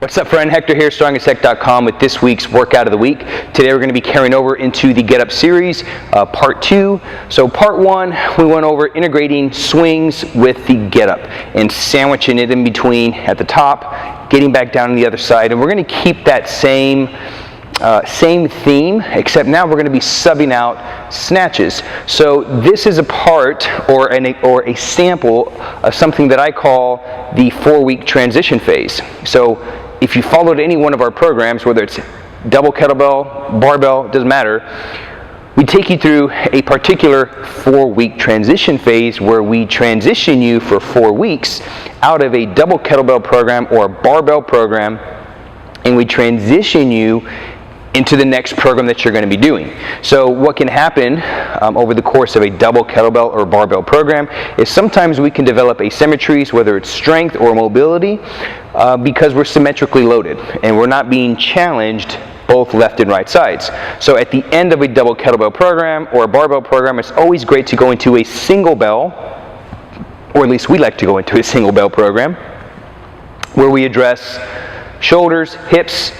What's up, friend? Hector here, strongestech.com with this week's workout of the week. Today we're going to be carrying over into the Get Up series, part 2. So part 1, we went over integrating swings with the Get Up and sandwiching it in between at the top, getting back down on the other side. And we're going to keep that same theme, except now we're going to be subbing out snatches. So this is a part or a sample of something that I call the 4-week transition phase. So if you followed any one of our programs, whether it's double kettlebell, barbell, doesn't matter, we take you through a particular 4-week transition phase where we transition you for 4 weeks out of a double kettlebell program or a barbell program, and we transition you into the next program that you're going to be doing. So what can happen over the course of a double kettlebell or barbell program is sometimes we can develop asymmetries, whether it's strength or mobility, because we're symmetrically loaded and we're not being challenged both left and right sides. So at the end of a double kettlebell program or a barbell program, it's always great to go into a single bell, or at least we like to go into a single bell program, where we address shoulders, hips,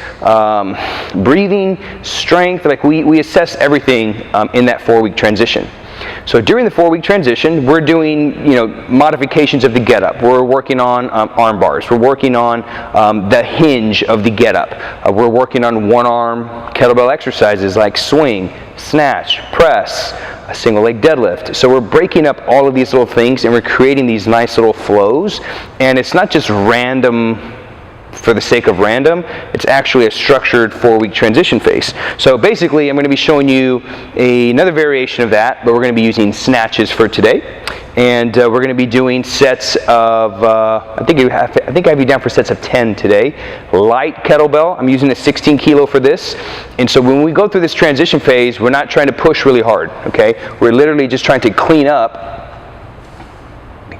breathing, strength. Like we assess everything in that 4-week transition. So during the 4-week transition, we're doing modifications of the Get Up. We're working on arm bars. We're working on the hinge of the Get Up. We're working on one-arm kettlebell exercises like swing, snatch, press, a single leg deadlift. So we're breaking up all of these little things and we're creating these nice little flows. And it's not just random for the sake of random. It's actually a structured 4-week transition phase. So basically I'm going to be showing you another variation of that, but we're going to be using snatches for today. And we're going to be doing sets of, I think I have you down for sets of 10 today. Light kettlebell, I'm using a 16 kilo for this. And so when we go through this transition phase, we're not trying to push really hard, okay? We're literally just trying to clean up.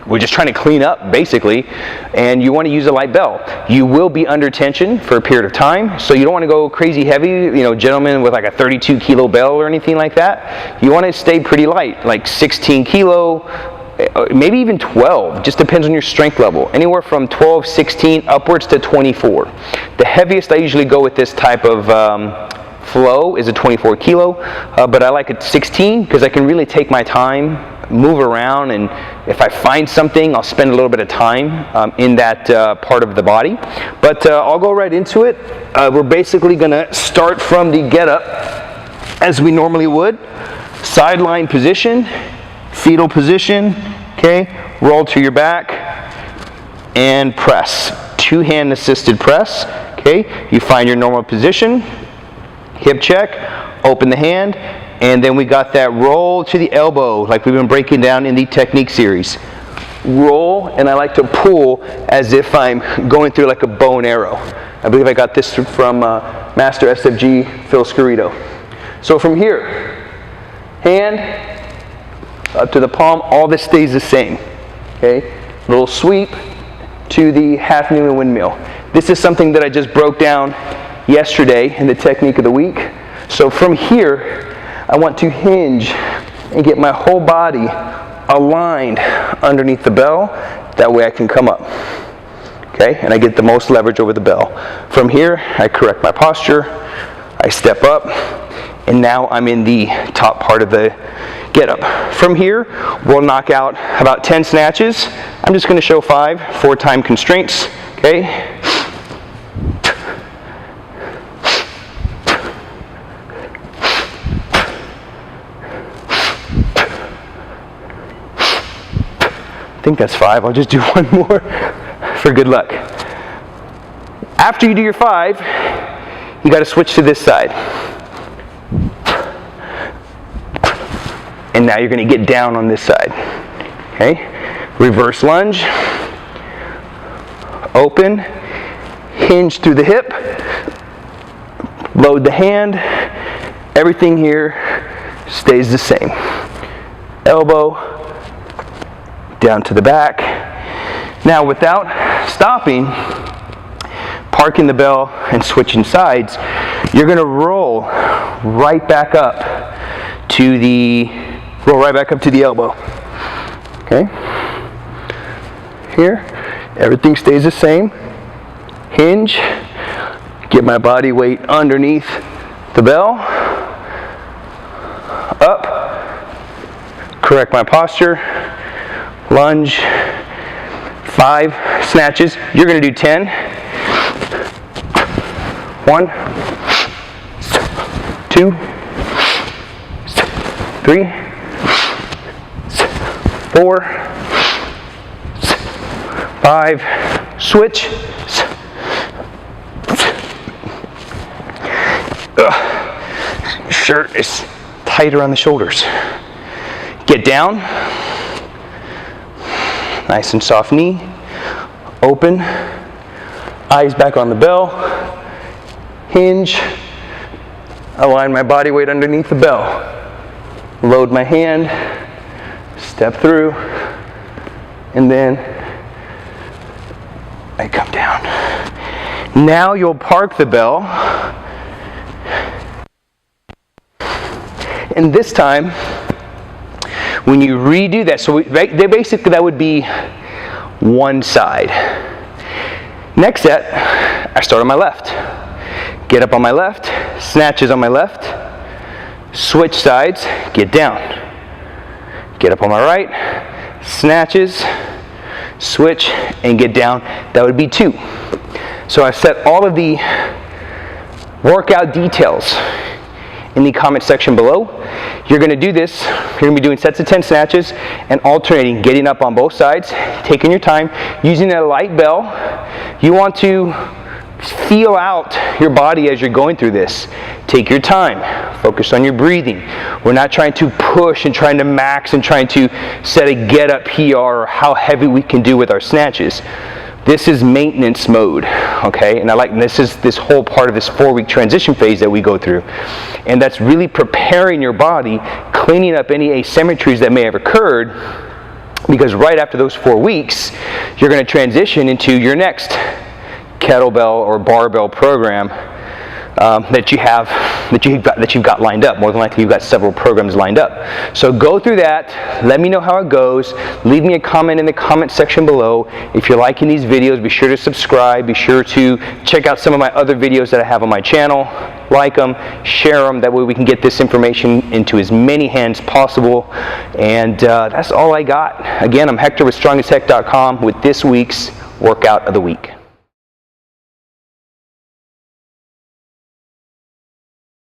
We're just trying to clean up, basically, and you want to use a light bell. You will be under tension for a period of time, so you don't want to go crazy heavy, gentlemen with like a 32 kilo bell or anything like that. You want to stay pretty light, like 16 kilo, maybe even 12, just depends on your strength level. Anywhere from 12, 16, upwards to 24. The heaviest I usually go with this type of flow is a 24 kilo, but I like a 16 because I can really take my time, move around, and if I find something, I'll spend a little bit of time in that part of the body. But I'll go right into it. We're basically going to start from the Get Up as we normally would. Sideline position, fetal position, okay? Roll to your back and press. 2-hand assisted press, okay? You find your normal position, hip check, open the hand, and then we got that roll to the elbow, like we've been breaking down in the technique series. Roll, and I like to pull as if I'm going through like a bow and arrow. I believe I got this from Master SFG Phil Scarito. So from here, hand up to the palm, all this stays the same. Okay, little sweep to the half Newman windmill. This is something that I just broke down yesterday in the technique of the week. So from here, I want to hinge and get my whole body aligned underneath the bell. That way I can come up. Okay, and I get the most leverage over the bell. From here, I correct my posture, I step up, and now I'm in the top part of the Get Up. From here, we'll knock out about 10 snatches. I'm just going to show 5 4-time constraints. Okay. I think that's 5. I'll just do 1 more for good luck. After you do your 5, you got to switch to this side. And now you're going to get down on this side. Okay? Reverse lunge. Open. Hinge through the hip. Load the hand. Everything here stays the same. Elbow down to the back. Now without stopping, parking the bell and switching sides, you're going to roll right back up to the elbow. Okay? Here, everything stays the same. Hinge, Get my body weight underneath the bell. Up. Correct my posture. Lunge. 5 snatches. You're going to do 10. 1, 2, 3, 4, 5. Switch. Shirt is tight around the shoulders. Get down. Nice and soft knee. Open. Eyes back on the bell. Hinge. Align my body weight underneath the bell. Load my hand. Step through. And then I come down. Now you'll park the bell. And this time, when you redo that, so basically that would be one side. Next set, I start on my left. Get up on my left, snatches on my left, switch sides, get down. Get up on my right, snatches, switch, and get down. That would be 2. So I've set all of the workout details in the comment section below. You're going to do this. You're going to be doing sets of 10 snatches and alternating, getting up on both sides, taking your time, using a light bell. You want to feel out your body as you're going through this. Take your time. Focus on your breathing. We're not trying to push and trying to max and trying to set a get up PR or how heavy we can do with our snatches. This is maintenance mode, okay? And this is this whole part of this 4-week transition phase that we go through. And that's really preparing your body, cleaning up any asymmetries that may have occurred, because right after those 4 weeks, you're going to transition into your next kettlebell or barbell program that you've got lined up. More than likely, you've got several programs lined up. So go through that. Let me know how it goes. Leave me a comment in the comment section below. If you're liking these videos, be sure to subscribe. Be sure to check out some of my other videos that I have on my channel. Like them, share them. That way we can get this information into as many hands possible. And that's all I got. Again, I'm Hector with StrongAsHeck.com with this week's workout of the week.